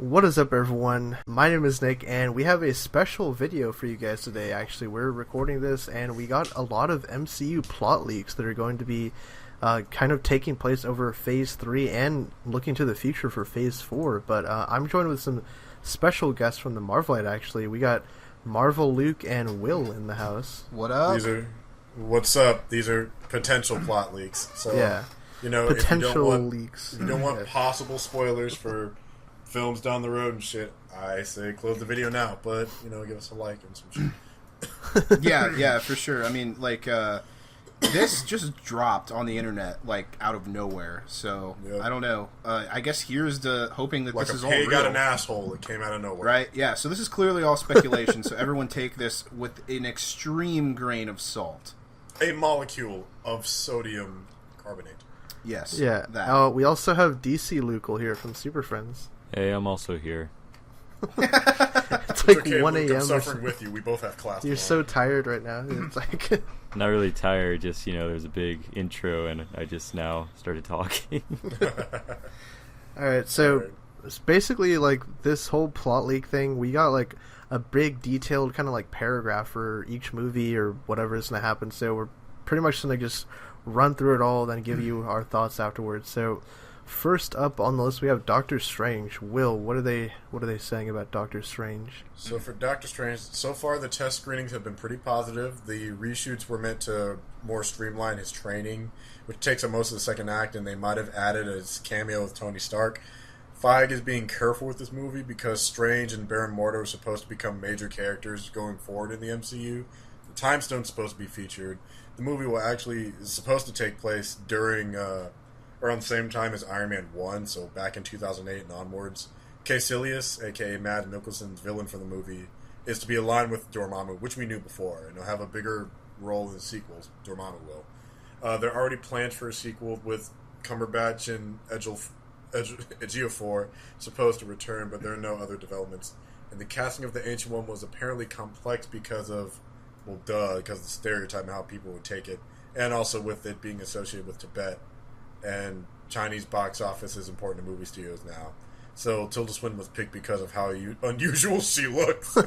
What is up, everyone? My name is Nick, and we have a special video for you guys today. Actually, we're recording this, and we got a lot of MCU plot leaks that are going to be kind of taking place over Phase 3 and looking to the future for Phase 4. But I'm joined with some special guests from the Marvelite, actually. We got Marvel, Luke, and Will in the house. What up? What's up? These are potential plot leaks. So, yeah. Potential leaks. If you don't want possible spoilers for films down the road and shit, I say close the video now, but give us a like and some shit. yeah, for sure. I mean, this just dropped on the internet out of nowhere, so yep. I don't know. I guess here's the hoping that this is all real. Got an asshole. It came out of nowhere, right? Yeah. So this is clearly all speculation. So everyone take this with an extreme grain of salt. A molecule of sodium carbonate. Yes. Yeah. We also have DC Luke here from Super Friends. Hey, I'm also here. It's like okay, 1 a.m. I'm suffering with you. We both have class. You're so tired right now. It's like not really tired. Just there's a big intro, and I just now started talking. All right, so it's basically this whole plot leak thing. We got a big detailed kind of paragraph for each movie or whatever is going to happen. So we're pretty much going to just run through it all, then give you our thoughts afterwards. So first up on the list, we have Doctor Strange. Will, what are they saying about Doctor Strange? So for Doctor Strange, so far the test screenings have been pretty positive. The reshoots were meant to more streamline his training, which takes up most of the second act, and they might have added his cameo with Tony Stark. Feige is being careful with this movie because Strange and Baron Mordo are supposed to become major characters going forward in the MCU. The Time Stone's supposed to be featured. The movie is supposed to take place during around the same time as Iron Man 1, so back in 2008 and onwards. Caecilius, a.k.a. Mads Mikkelsen's villain for the movie, is to be aligned with Dormammu, which we knew before, and he'll have a bigger role in the sequels. Dormammu will. There are already plans for a sequel with Cumberbatch and Ejiofor supposed to return, but there are no other developments. And the casting of the Ancient One was apparently complex because of the stereotype and how people would take it, and also with it being associated with Tibet. And Chinese box office is important to movie studios now. So Tilda Swinton was picked because of how unusual she looks.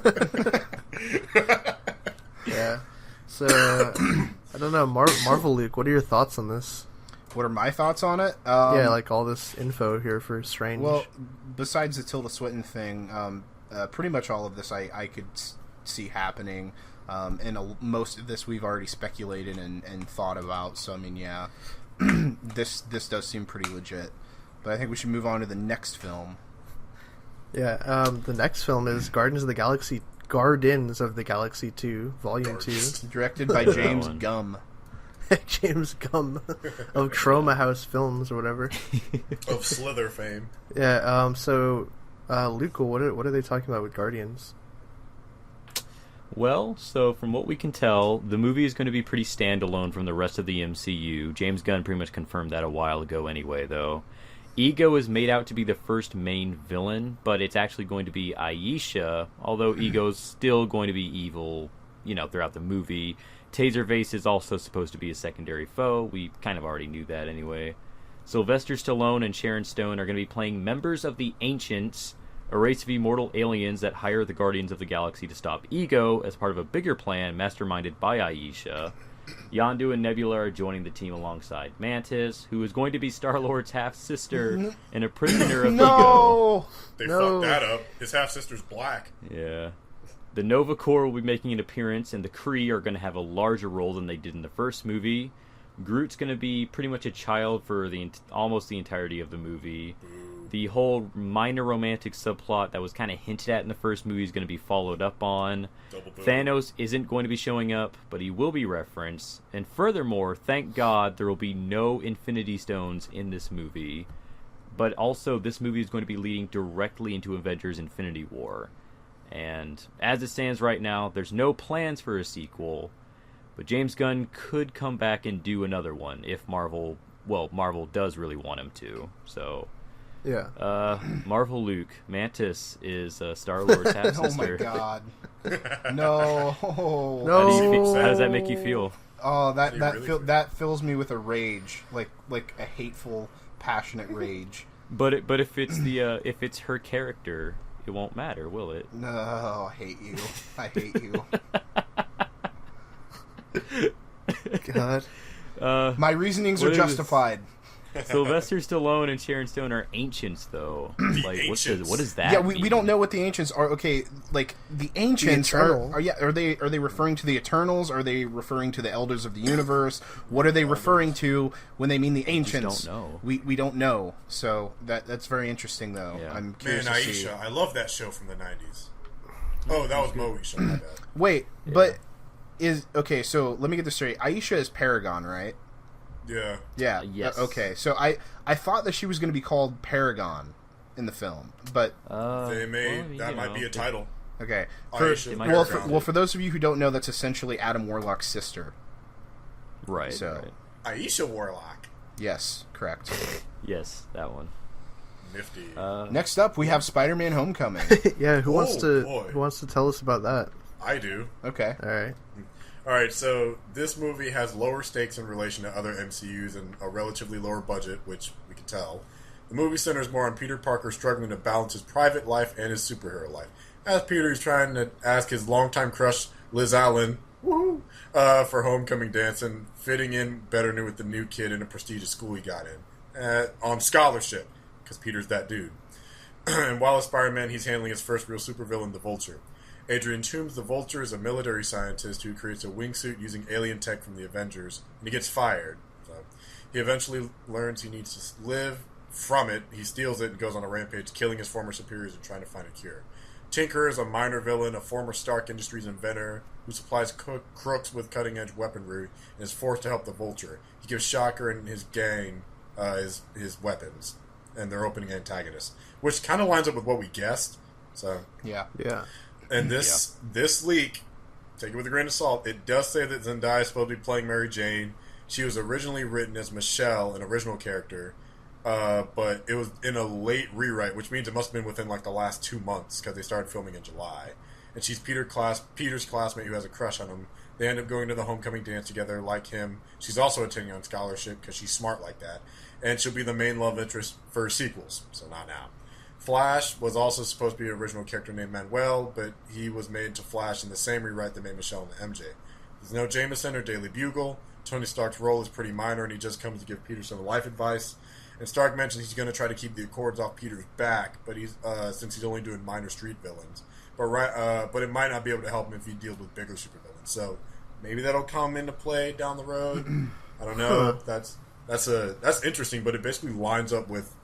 Yeah. So, I don't know. Marvel Luke, what are your thoughts on this? What are my thoughts on it? All this info here for Strange. Well, besides the Tilda Swinton thing, pretty much all of this I could see happening. And most of this we've already speculated and thought about. So, I mean, yeah. This does seem pretty legit, but I think we should move on to the next film. Yeah, the next film is Guardians of the Galaxy 2, Volume 2. Directed by James Gunn. James Gunn of Chroma House Films or whatever. Of Slither fame. Yeah, so, Luke, what are they talking about with Guardians? Well, so from what we can tell, the movie is going to be pretty standalone from the rest of the MCU. James Gunn pretty much confirmed that a while ago anyway, though. Ego is made out to be the first main villain, but it's actually going to be Aisha, although Ego's still going to be evil, throughout the movie. Taserface is also supposed to be a secondary foe. We kind of already knew that anyway. Sylvester Stallone and Sharon Stone are going to be playing members of the Ancients, a race of immortal aliens that hire the Guardians of the Galaxy to stop Ego as part of a bigger plan masterminded by Aisha. Yondu and Nebula are joining the team alongside Mantis, who is going to be Star-Lord's half-sister and a prisoner of Ego. They fucked that up. His half-sister's black. Yeah. The Nova Corps will be making an appearance, and the Kree are going to have a larger role than they did in the first movie. Groot's going to be pretty much a child for almost the entirety of the movie. The whole minor romantic subplot that was kind of hinted at in the first movie is going to be followed up on. Thanos isn't going to be showing up, but he will be referenced. And furthermore, thank God there will be no Infinity Stones in this movie. But also, this movie is going to be leading directly into Avengers Infinity War. And as it stands right now, there's no plans for a sequel. But James Gunn could come back and do another one if Marvel does really want him to. So, yeah. Marvel Luke, Mantis is Star-Lord's half-sister. Oh my God. No. How does that make you feel? Oh, that fills me with a rage, like a hateful, passionate rage. But if it's if it's her character, it won't matter, will it? No, I hate you. I hate you. God. My reasonings are justified. Sylvester Stallone and Sharon Stone are ancients, though. Like, what is that? Yeah, we don't know what the ancients are. Okay, like the ancients are they referring to the Eternals? Are they referring to the Elders of the Universe? What are they referring to when they mean the ancients? Don't know. We don't know. So that's very interesting, though. Yeah. I'm curious to see. Aisha, I love that show from the 90s. Oh, that was Moe's show. My bad. Wait, but so let me get this straight. Aisha is Paragon, right? Yeah. Yeah. Yes. Okay. So I thought that she was going to be called Paragon in the film, but They may that might be a title. okay. For those of you who don't know, that's essentially Adam Warlock's sister. Right. So Aisha Warlock. yes, correct. Yes, that one. Nifty. Next up, we have Spider-Man: Homecoming. Yeah, who wants boy. to tell us about that? I do. Okay. All right. Alright, so this movie has lower stakes in relation to other MCUs and a relatively lower budget, which we can tell. The movie centers more on Peter Parker struggling to balance his private life and his superhero life. As Peter is trying to ask his longtime crush, Liz Allen, for homecoming dance and fitting in better with the new kid in a prestigious school he got in. On scholarship, because Peter's that dude. And while as Spider-Man, he's handling his first real supervillain, the Vulture. Adrian Toomes, the Vulture, is a military scientist who creates a wingsuit using alien tech from the Avengers, and he gets fired. So he eventually learns he needs to live from it. He steals it and goes on a rampage, killing his former superiors and trying to find a cure. Tinker is a minor villain, a former Stark Industries inventor who supplies crooks with cutting-edge weaponry and is forced to help the Vulture. He gives Shocker and his gang his weapons, and they're opening antagonists, which kind of lines up with what we guessed. So Yeah. And this leak, take it with a grain of salt, it does say that Zendaya is supposed to be playing Mary Jane. She was originally written as Michelle, an original character, but it was in a late rewrite, which means it must have been within like the last 2 months because they started filming in July. And she's Peter's classmate who has a crush on him. They end up going to the homecoming dance together like him. She's also attending on scholarship because she's smart like that. And she'll be the main love interest for sequels, so not now. Flash was also supposed to be an original character named Manuel, but he was made into Flash in the same rewrite that made Michelle and MJ. There's no Jameson or Daily Bugle. Tony Stark's role is pretty minor, and he just comes to give Peter some life advice. And Stark mentions he's going to try to keep the Accords off Peter's back, but since he's only doing minor street villains. But it might not be able to help him if he deals with bigger supervillains. So maybe that'll come into play down the road. I don't know. That's interesting, but it basically lines up with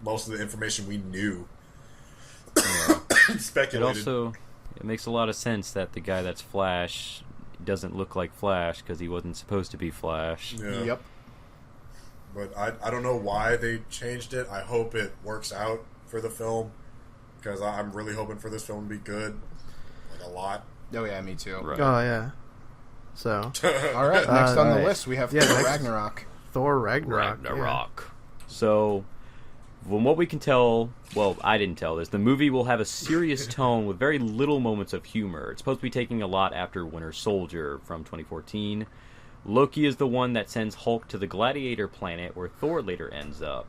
most of the information we knew. Speculated. It makes a lot of sense that the guy that's Flash doesn't look like Flash because he wasn't supposed to be Flash. Yeah. Yep. But I don't know why they changed it. I hope it works out for the film because I'm really hoping for this film to be good, like a lot. Oh yeah, me too. Right. Oh yeah. So All right, next on the right. list we have Yeah, Thor next- Ragnarok. Thor Ragnarok. So, from what we can tell, well, I didn't tell this, the movie will have a serious tone with very little moments of humor. It's supposed to be taking a lot after Winter Soldier from 2014. Loki is the one that sends Hulk to the Gladiator planet where Thor later ends up.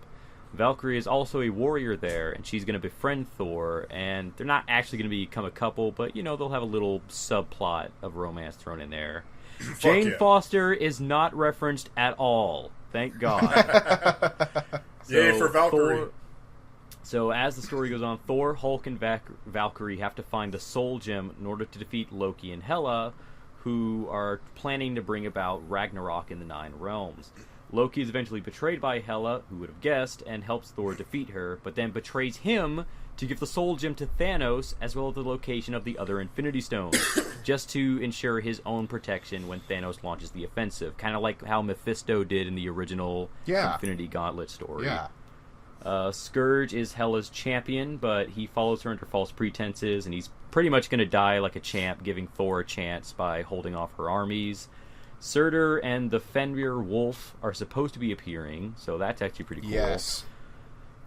Valkyrie is also a warrior there, and she's going to befriend Thor, and they're not actually going to become a couple, but, they'll have a little subplot of romance thrown in there. Jane yeah. Foster is not referenced at all. Thank God. Yay for Valkyrie. So as the story goes on, Thor, Hulk, and Valkyrie have to find the Soul Gem in order to defeat Loki and Hela, who are planning to bring about Ragnarok in the Nine Realms. Loki is eventually betrayed by Hela, who would have guessed, and helps Thor defeat her, but then betrays him to give the Soul Gem to Thanos, as well as the location of the other Infinity Stones, just to ensure his own protection when Thanos launches the offensive, kind of like how Mephisto did in the original Infinity Gauntlet story. Yeah. Scourge is Hela's champion, but he follows her under false pretenses, and he's pretty much going to die like a champ, giving Thor a chance by holding off her armies. Surtur and the Fenrir Wolf are supposed to be appearing, so that's actually pretty cool. Yes.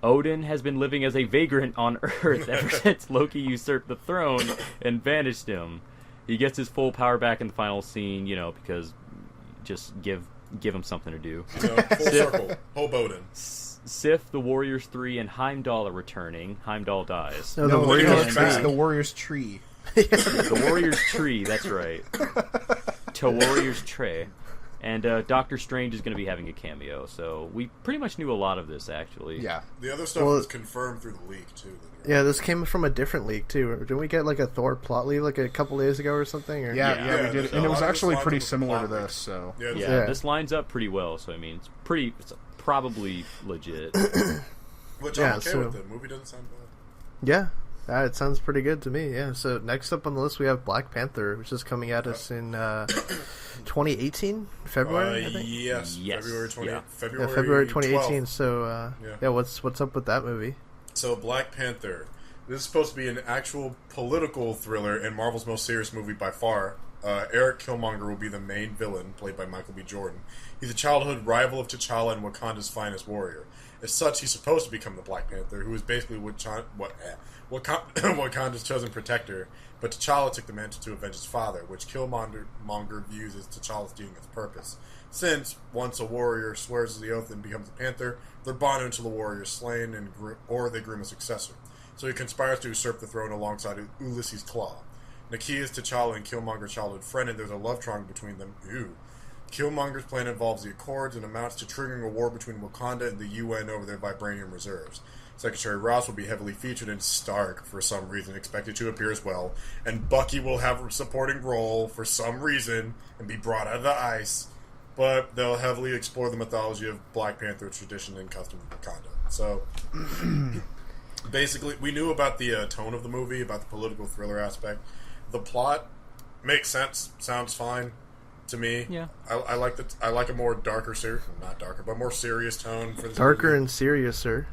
Odin has been living as a vagrant on Earth ever since Loki usurped the throne and banished him. He gets his full power back in the final scene, because just give him something to do. Full circle. Hope Odin. Sif, the Warriors 3, and Heimdall are returning. Heimdall dies. No, No, the Warriors it's tree. the Warriors tree. The Warriors tree, that's right. To Warriors Trey. And Doctor Strange is going to be having a cameo, so we pretty much knew a lot of this, actually. Yeah. The other stuff was confirmed through the leak, too. Yeah, this came from a different leak too. Didn't we get like a Thor plot leak like a couple days ago or something? Or? Yeah, we did. there's And a it was lot of actually this pretty lines up similar to with the plot this, so... Yeah, Yeah. This lines up pretty well, so I mean, it's probably legit. which Yeah, I'm okay so- with. The movie doesn't sound bad. Yeah, it sounds pretty good to me. Yeah. So next up on the list we have Black Panther, which is coming at us in 2018 February. I think. Yes. Yes, February 20. yeah. February 2018. 12th. So Yeah. what's up with that movie? So Black Panther. This is supposed to be an actual political thriller and Marvel's most serious movie by far. Eric Killmonger will be the main villain, played by Michael B. Jordan. He's a childhood rival of T'Challa and Wakanda's finest warrior. As such, he's supposed to become the Black Panther, who is basically Wakanda's chosen protector. But T'Challa took the mantle to avenge his father, which Killmonger views as T'Challa's doing its purpose. Since, once a warrior swears the oath and becomes a Panther, they're bonded until the warrior is slain or they groom a successor. So he conspires to usurp the throne alongside Ulysses Claw. Nakia is T'Challa and Killmonger's childhood friend, and there's a love triangle between them. Killmonger's plan involves the Accords and amounts to triggering a war between Wakanda and the UN over their vibranium reserves. Secretary Ross will be heavily featured, and Stark, for some reason, expected to appear as well. And Bucky will have a supporting role, for some reason, and be brought out of the ice. But they'll heavily explore the mythology of Black Panther tradition and custom of Wakanda. So, basically, we knew about the tone of the movie, about the political thriller aspect. The plot makes sense, sounds fine to me. Yeah. I like a more darker, not darker, but more serious tone for this Darker movie. and seriouser.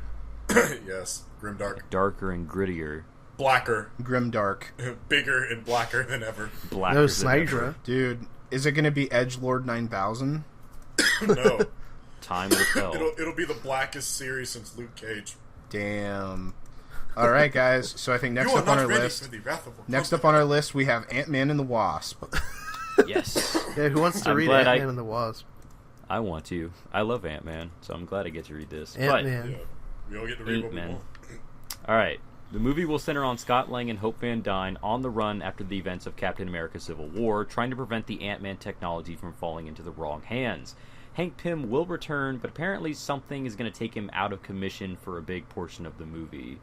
Yes, grimdark, Darker and grittier. blacker, Grimdark. bigger and blacker than ever. Blacker No than ever. Snydra. Dude, is it going to be Edgelord 9000? No, Time will tell. it'll be the blackest series since Luke Cage. Damn. All right, guys. So I think next You are up on not our ready list... for the wrath of Next up on our list, we have Ant-Man and the Wasp. Yes. Yeah, who wants to I'm read glad Ant-Man and the Wasp? I want to. I love Ant-Man, so I'm glad I get to read this. Ant-Man. Yeah, we all get to read what we Ant-Man. want. Alright. The movie will center on Scott Lang and Hope Van Dyne on the run after the events of Captain America Civil War, trying to prevent the Ant-Man technology from falling into the wrong hands. Hank Pym will return, but apparently something is going to take him out of commission for a big portion of the movie.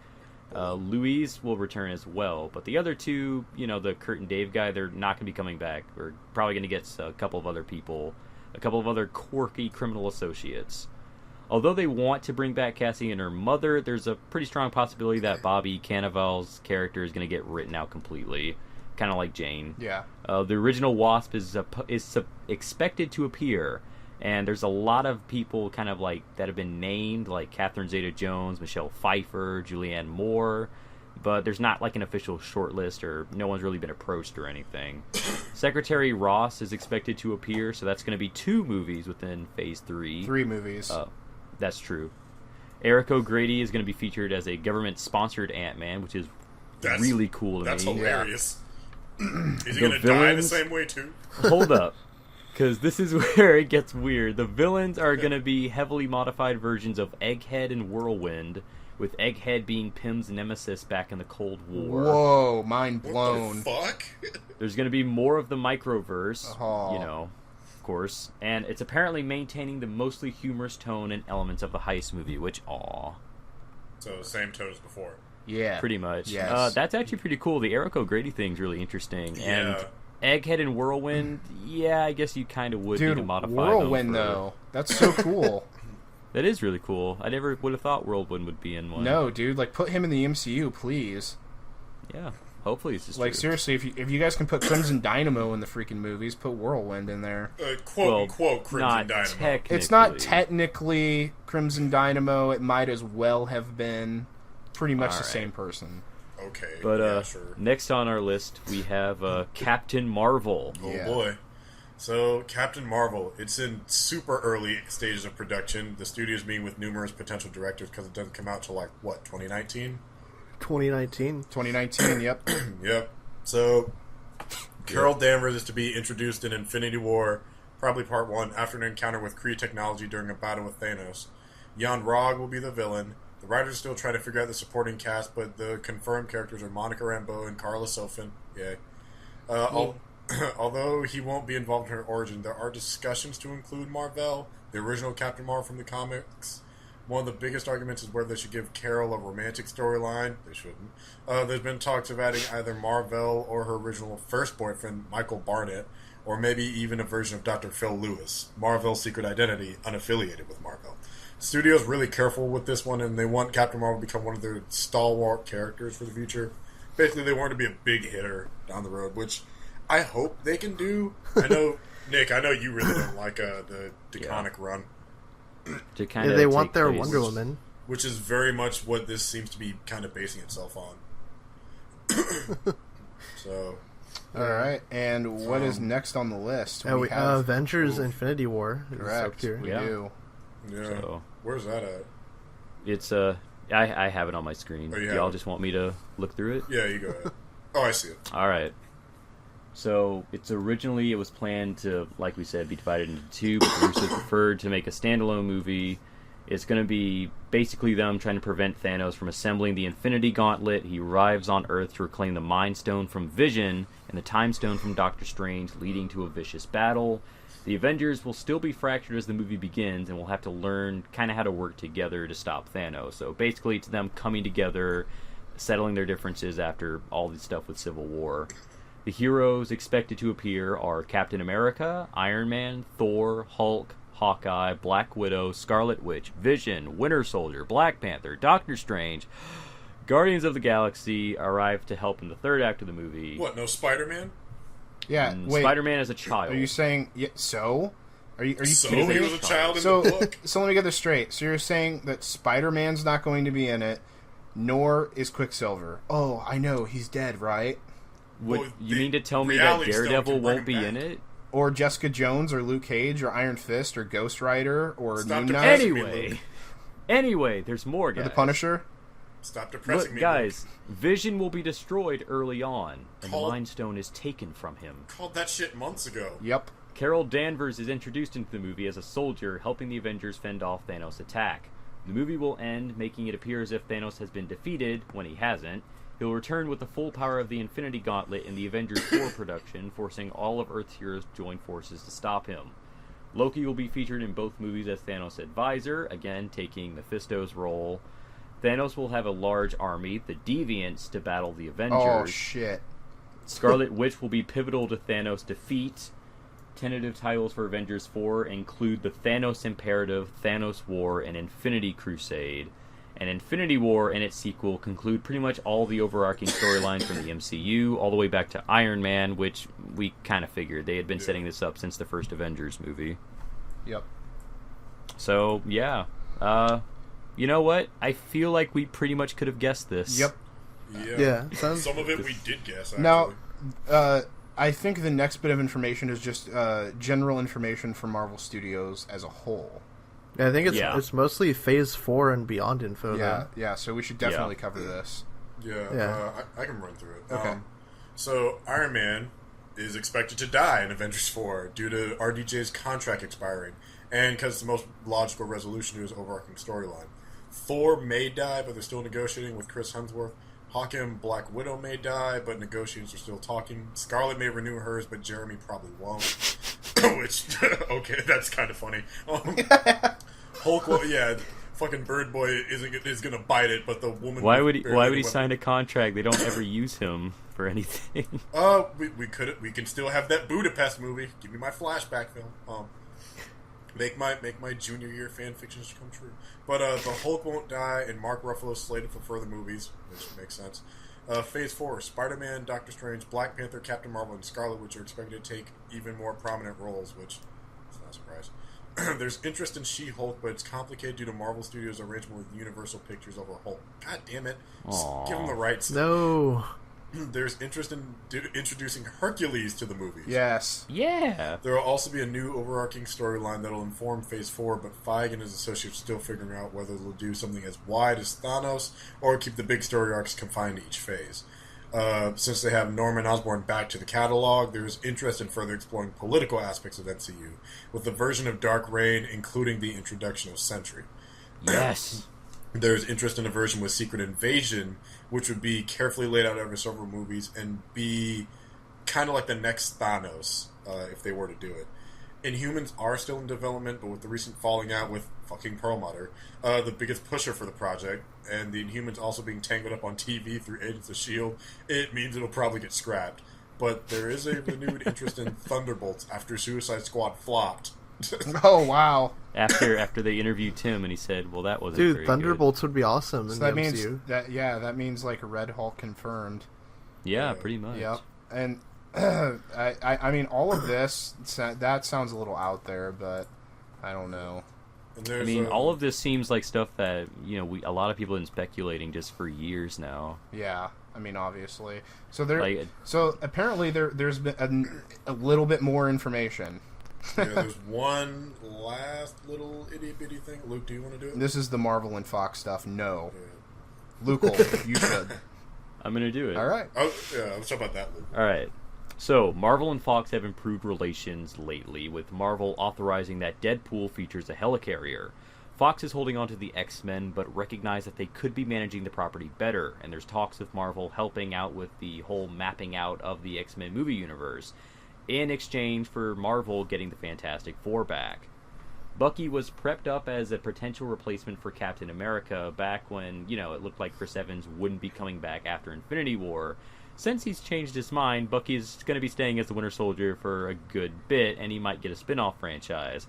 Louise will return as well, but the other two, the Kurt and Dave guy, they're not going to be coming back. We're probably going to get a couple of other people, a couple of other quirky criminal associates. Although they want to bring back Cassie and her mother, there's a pretty strong possibility that Bobby Cannavale's character is going to get written out completely, kind of like Jane. Yeah. The original Wasp is expected to appear, and there's a lot of people kind of like that have been named, like Catherine Zeta-Jones, Michelle Pfeiffer, Julianne Moore, but there's not like an official shortlist, or no one's really been approached or anything. Secretary Ross is expected to appear, so that's going to be 2 movies within Phase 3. 3 movies. That's true. Eric O'Grady is going to be featured as a government-sponsored Ant-Man, which is really cool to That's me. hilarious. Is he The going to die the villains- same way, too? Hold up. Because this is where it gets weird. The villains are going to be heavily modified versions of Egghead and Whirlwind, with Egghead being Pym's nemesis back in the Cold War. Whoa, mind What blown. the fuck? There's going to be more of the microverse, Oh. of course. And it's apparently maintaining the mostly humorous tone and elements of the heist movie, which, So, same tone as before. Yeah. pretty much. Yes. That's actually pretty cool. The Eric O'Grady thing's really interesting. Yeah. And Egghead and Whirlwind, yeah, I guess you kind of would need to Dude, modify Whirlwind, them for... though. That's so cool. That is really cool. I never would have thought Whirlwind would be in one. No, dude. Like, put him in the MCU, please. Yeah. Hopefully it's just Like, true. seriously, if you guys can put Crimson Dynamo in the freaking movies, put Whirlwind in there. Quote-unquote Crimson not Dynamo. technically. It's not technically Crimson Dynamo. It might as well have been pretty much the Alright. same person. Okay, But yeah, sure. next on our list, we have Captain Marvel. Oh Yeah. boy. So, Captain Marvel, it's in super early stages of production. The studio's meeting with numerous potential directors because it doesn't come out till, 2019? 2019. 2019, yep. Yep. So, Carol Danvers is to be introduced in Infinity War, probably Part 1, after an encounter with Kree technology during a battle with Thanos. Jan Rog will be the villain. The writers still try to figure out the supporting cast, but the confirmed characters are Monica Rambeau and Carla Sofin. Yay. Although he won't be involved in her origin, there are discussions to include Mar-Vell, the original Captain Marvel from the comics. One of the biggest arguments is whether they should give Carol a romantic storyline. They shouldn't. There's been talks of adding either Mar-Vell or her original first boyfriend, Michael Barnett, or maybe even a version of Dr. Phil Lewis, Mar-Vell's secret identity, unaffiliated with Mar-Vell. The studio's really careful with this one, and they want Captain Marvel to become one of their stalwart characters for the future. Basically, they want her to be a big hitter down the road, which I hope they can do. I know, Nick, I know you really don't like the DeConnick run. To they want their Wonder Woman. Which is very much what this seems to be kind of basing itself on. So... Alright, and what is next on the list? We have Avengers Infinity War. Correct, we do. Yeah. So, where's that at? It's I have it on my screen. Do y'all just want me to look through it? Yeah, you go ahead. Oh, I see it. Alright. So, it was planned to, like we said, be divided into two, but the Russos preferred to make a standalone movie. It's going to be basically them trying to prevent Thanos from assembling the Infinity Gauntlet. He arrives on Earth to reclaim the Mind Stone from Vision and the Time Stone from Doctor Strange, leading to a vicious battle. The Avengers will still be fractured as the movie begins and will have to learn kind of how to work together to stop Thanos. So basically it's them coming together, settling their differences after all the stuff with Civil War. The heroes expected to appear are Captain America, Iron Man, Thor, Hulk, Hawkeye, Black Widow, Scarlet Witch, Vision, Winter Soldier, Black Panther, Doctor Strange. Guardians of the Galaxy arrive to help in the third act of the movie. What, no Spider-Man? Yeah, wait. Spider-Man as a child. Are you saying... Yeah, so? Are you so kidding me? he was a child in the book? So let me get this straight. So you're saying that Spider-Man's not going to be in it, nor is Quicksilver. Oh, I know. He's dead, right? You mean to tell me that Daredevil won't be in it? Or Jessica Jones, or Luke Cage, or Iron Fist, or Ghost Rider, or Moon Knight. Anyway, there's more, guys. Or the Punisher. Stop depressing me, guys. Vision will be destroyed early on, and the Mind Stone is taken from him. Called that shit months ago. Yep. Carol Danvers is introduced into the movie as a soldier, helping the Avengers fend off Thanos' attack. The movie will end, making it appear as if Thanos has been defeated, when he hasn't. He'll return with the full power of the Infinity Gauntlet in the Avengers 4 production, forcing all of Earth's heroes to join forces to stop him. Loki will be featured in both movies as Thanos' advisor, again taking Mephisto's role. Thanos will have a large army, the Deviants, to battle the Avengers. Oh, shit. Scarlet Witch will be pivotal to Thanos' defeat. Tentative titles for Avengers 4 include the Thanos Imperative, Thanos War, and Infinity Crusade. And Infinity War and its sequel conclude pretty much all the overarching storylines from the MCU, all the way back to Iron Man, which we kind of figured. They had been setting this up since the first Avengers movie. Yep. So, yeah. You know what? I feel like we pretty much could have guessed this. Yep. Yeah. Some of it we did guess, actually. Now, I think the next bit of information is just general information for Marvel Studios as a whole. Yeah, I think it's mostly Phase 4 and beyond info. Yeah, so we should definitely cover this. Yeah. I can run through it. Okay. So, Iron Man is expected to die in Avengers 4 due to RDJ's contract expiring, and because it's the most logical resolution to his overarching storyline. Thor may die, but they're still negotiating with Chris Hemsworth. Hawkeye and Black Widow may die, but negotiations are still talking. Scarlet may renew hers, but Jeremy probably won't. Which, okay, that's kind of funny. Hulk, fucking Bird Boy is gonna bite it, but the woman. Why would he sign a contract? They don't ever use him for anything. We can still have that Budapest movie. Give me my flashback film. Make my junior year fan fictions come true. But the Hulk won't die, and Mark Ruffalo is slated for further movies, which makes sense. Phase 4, Spider-Man, Doctor Strange, Black Panther, Captain Marvel, and Scarlet Witch are expected to take even more prominent roles, which is not a surprise. There's interest in She-Hulk, but it's complicated due to Marvel Studios' arrangement with Universal Pictures over Hulk. God damn it. Just give them the rights. No. There's interest in introducing Hercules to the movies. Yes. Yeah. There will also be a new overarching storyline that will inform Phase 4, but Feige and his associates are still figuring out whether they'll do something as wide as Thanos or keep the big story arcs confined to each phase. Since they have Norman Osborn back to the catalog, there's interest in further exploring political aspects of MCU, with the version of Dark Reign including the introduction of Sentry. Yes. There's interest in a version with Secret Invasion, which would be carefully laid out over several movies and be kind of like the next Thanos, if they were to do it. Inhumans are still in development, but with the recent falling out with fucking Perlmutter, the biggest pusher for the project, and the Inhumans also being tangled up on TV through Agents of S.H.I.E.L.D., it means it'll probably get scrapped. But there is a renewed interest in Thunderbolts after Suicide Squad flopped. Oh, wow. After they interviewed Tim and he said, well, that wasn't Dude, very Thunderbolts would be awesome in So the that MCU. means that means like a Red Hulk confirmed. good. Yeah, pretty much. Yep. And I mean, all of this, that sounds a little out there, but I don't know. And I mean, all of this seems like stuff that, a lot of people have been speculating just for years now. Yeah, I mean, obviously. So apparently there's been a little bit more information. there's one last little itty-bitty thing. Luke, do you want to do it? This is the Marvel and Fox stuff. No. Luke, you should. I'm going to do it. All right. Oh, yeah, let's talk about that, Luke. All right. So, Marvel and Fox have improved relations lately, with Marvel authorizing that Deadpool features a helicarrier. Fox is holding on to the X-Men, but recognize that they could be managing the property better, and there's talks of Marvel helping out with the whole mapping out of the X-Men movie universe, in exchange for Marvel getting the Fantastic Four back. Bucky was prepped up as a potential replacement for Captain America back when, it looked like Chris Evans wouldn't be coming back after Infinity War. Since he's changed his mind, Bucky is going to be staying as the Winter Soldier for a good bit, and he might get a spin-off franchise.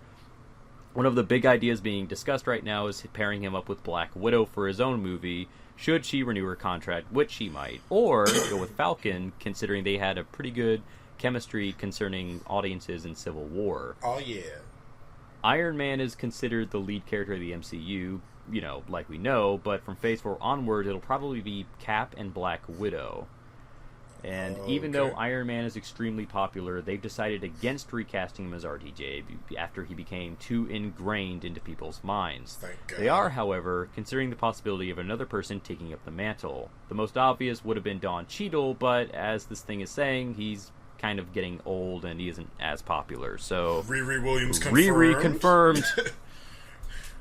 One of the big ideas being discussed right now is pairing him up with Black Widow for his own movie, should she renew her contract, which she might, or go with Falcon, considering they had a pretty good chemistry concerning audiences in Civil War. Oh, yeah. Iron Man is considered the lead character of the MCU, like we know, but from Phase 4 onward, it'll probably be Cap and Black Widow. And even though Iron Man is extremely popular, they've decided against recasting him as RDJ after he became too ingrained into people's minds. Thank God. They are, however, considering the possibility of another person taking up the mantle. The most obvious would have been Don Cheadle, but as this thing is saying, he's kind of getting old and he isn't as popular. So Riri Williams confirmed. Riri confirmed.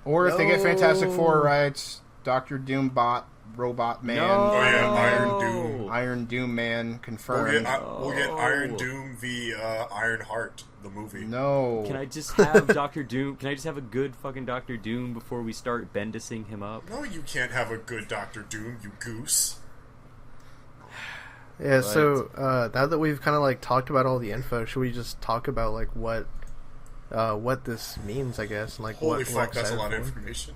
Or if they get Fantastic Four rights, Dr. Doombot, Robot Man. No. Oh, yeah, Iron Doom. Iron Doom Man confirmed. We'll get Iron Doom v. Iron Heart, the movie. No. Can I just have Doctor Doom? Can I just have a good fucking Doctor Doom before we start Bendising him up? No, you can't have a good Doctor Doom, you goose. Yeah, so now that we've kind of talked about all the info, should we just talk about what this means, I guess, and Holy what fuck, we're that's a excited lot of for? information.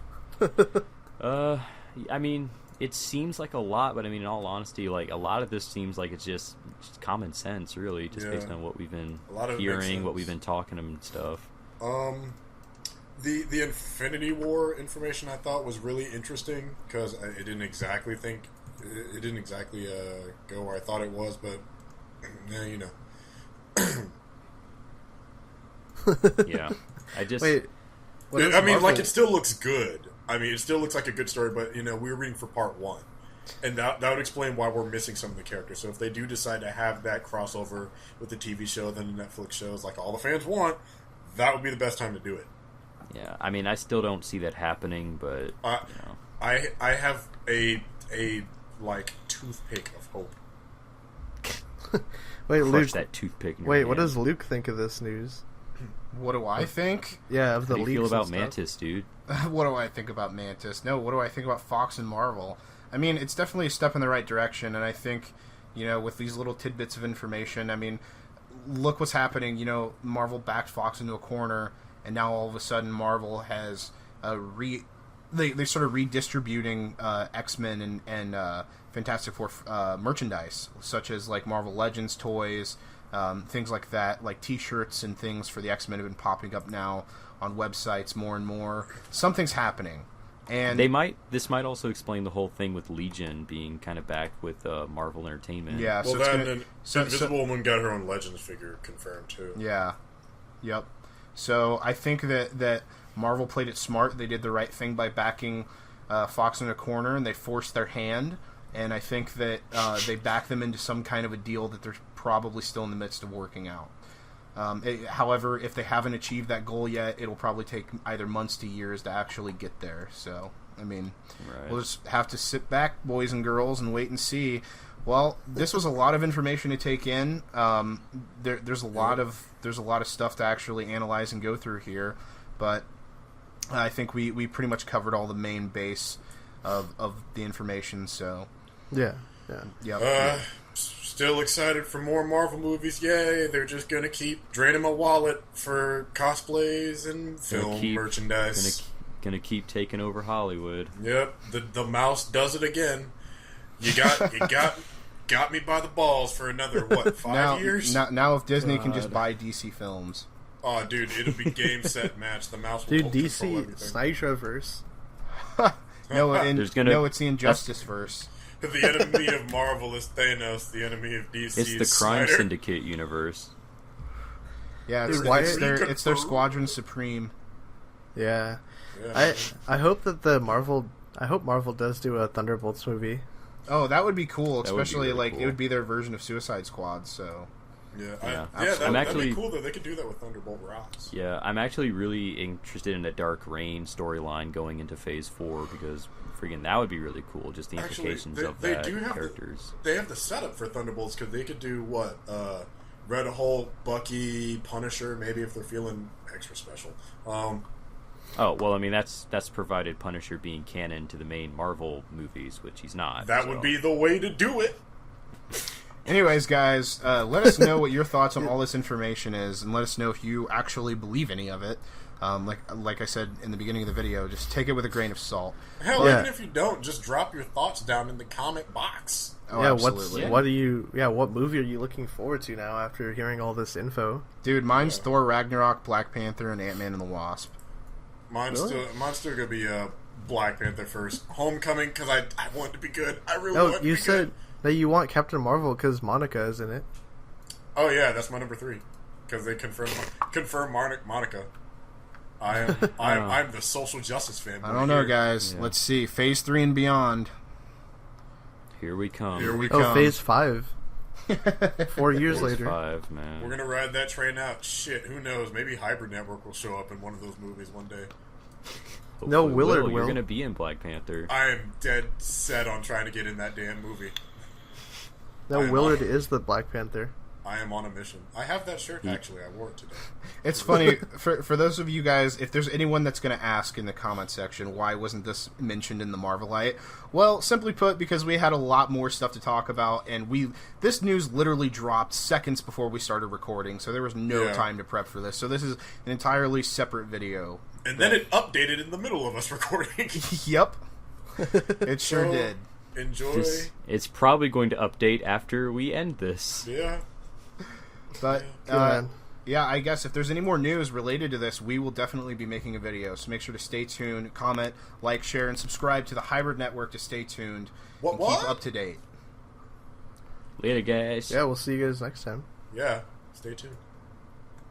I mean, it seems like a lot, but I mean, in all honesty, a lot of this seems like it's just common sense, really, just based on what we've been hearing, what we've been talking and stuff. The Infinity War information I thought was really interesting because it didn't exactly go where I thought it was, but Yeah, I just Wait. it still looks good. I mean, it still looks like a good story, but we were reading for part 1, and that would explain why we're missing some of the characters. So if they do decide to have that crossover with the TV show, then the Netflix shows like all the fans want, that would be the best time to do it. Yeah, I mean, I still don't see that happening, but I have a toothpick of hope. Wait, crush Luke. that toothpick. In your Wait, what hand. does Luke think of this news? What do I think? Yeah, of the How do you leaks feel about and stuff. Mantis, dude? What do I think about Mantis? No, what do I think about Fox and Marvel? I mean, it's definitely a step in the right direction, and I think, with these little tidbits of information, I mean, look what's happening. Marvel backed Fox into a corner, and now all of a sudden Marvel has they started redistributing X-Men and Fantastic Four merchandise, such as Marvel Legends toys, things like that, like T-shirts and things for the X-Men have been popping up now on websites more and more. Something's happening, and this might also explain the whole thing with Legion being kind of back with Marvel Entertainment. Yeah, Well, so Invisible Woman got her own Legends figure confirmed too. Yeah, yep. So I think that Marvel played it smart. They did the right thing by backing Fox in a corner, and they forced their hand. And I think that they backed them into some kind of a deal that they're probably still in the midst of working out. However, if they haven't achieved that goal yet, it'll probably take either months to years to actually get there. So, I mean, we'll just have to sit back, boys and girls, and wait and see. Well, this was a lot of information to take in. There's a lot of stuff to actually analyze and go through here, but I think we pretty much covered all the main base of the information. So, yeah. Still excited for more Marvel movies. Yay, they're just going to keep draining my wallet for cosplays and film merchandise. Gonna keep taking over Hollywood. Yep, the mouse does it again. You got me by the balls for another, 5 years? Now if Disney can just buy DC films. Oh, dude, it'll be game, set, match. The mouse will dude, DC Snyderverse. It's the Injustice verse. The enemy of Marvel is Thanos. The enemy of DC is the Crime Snyder. Syndicate universe. Yeah, it's their Squadron Supreme. Yeah. I hope that Marvel does do a Thunderbolts movie. Oh, that would be cool, especially really cool. It would be their version of Suicide Squad. So that'd be cool though. They could do that with Thunderbolt Ross. Yeah, I'm actually really interested in a Dark Reign storyline going into Phase 4 because freaking that would be really cool. Just the implications of that characters. They have the setup for Thunderbolts because they could do Red Hulk, Bucky, Punisher, maybe if they're feeling extra special. Oh, well, I mean, that's provided Punisher being canon to the main Marvel movies, which he's not. That would be the way to do it. Anyways, guys, let us know what your thoughts on all this information is, and let us know if you actually believe any of it. Like I said in the beginning of the video, just take it with a grain of salt. Hell, even if you don't, just drop your thoughts down in the comment box. Oh, absolutely. What movie are you looking forward to now after hearing all this info? Dude, mine's Thor, Ragnarok, Black Panther, and Ant-Man and the Wasp. Mine's still gonna be Black Panther first. Homecoming because I want it to be good. I really want it to be good. You said that you want Captain Marvel because Monica is in it. Oh yeah, that's my number 3 because they confirm Monica. I'm the social justice fan. I don't know, guys. Yeah. Let's see. Phase 3 and beyond. Here we come. Oh, Phase 5. 4 years later. 5, man. We're gonna ride that train out. Shit, who knows? Maybe Hybrid Network will show up in one of those movies one day. No, Willard will. You're gonna be in Black Panther. I am dead set on trying to get in that damn movie. No, Willard is the Black Panther. I am on a mission. I have that shirt, actually. I wore it today. It's funny, for those of you guys, if there's anyone that's going to ask in the comment section, why wasn't this mentioned in the Marvelite? Well, simply put, because we had a lot more stuff to talk about, and this news literally dropped seconds before we started recording, so there was no time to prep for this. So this is an entirely separate video. And then it updated in the middle of us recording. Yep. It sure did. Enjoy. It's probably going to update after we end this. Yeah. But, I guess if there's any more news related to this, we will definitely be making a video. So make sure to stay tuned, comment, like, share, and subscribe to the Hybrid Network to stay tuned and keep up to date. Later, guys. Yeah, we'll see you guys next time. Yeah, stay tuned.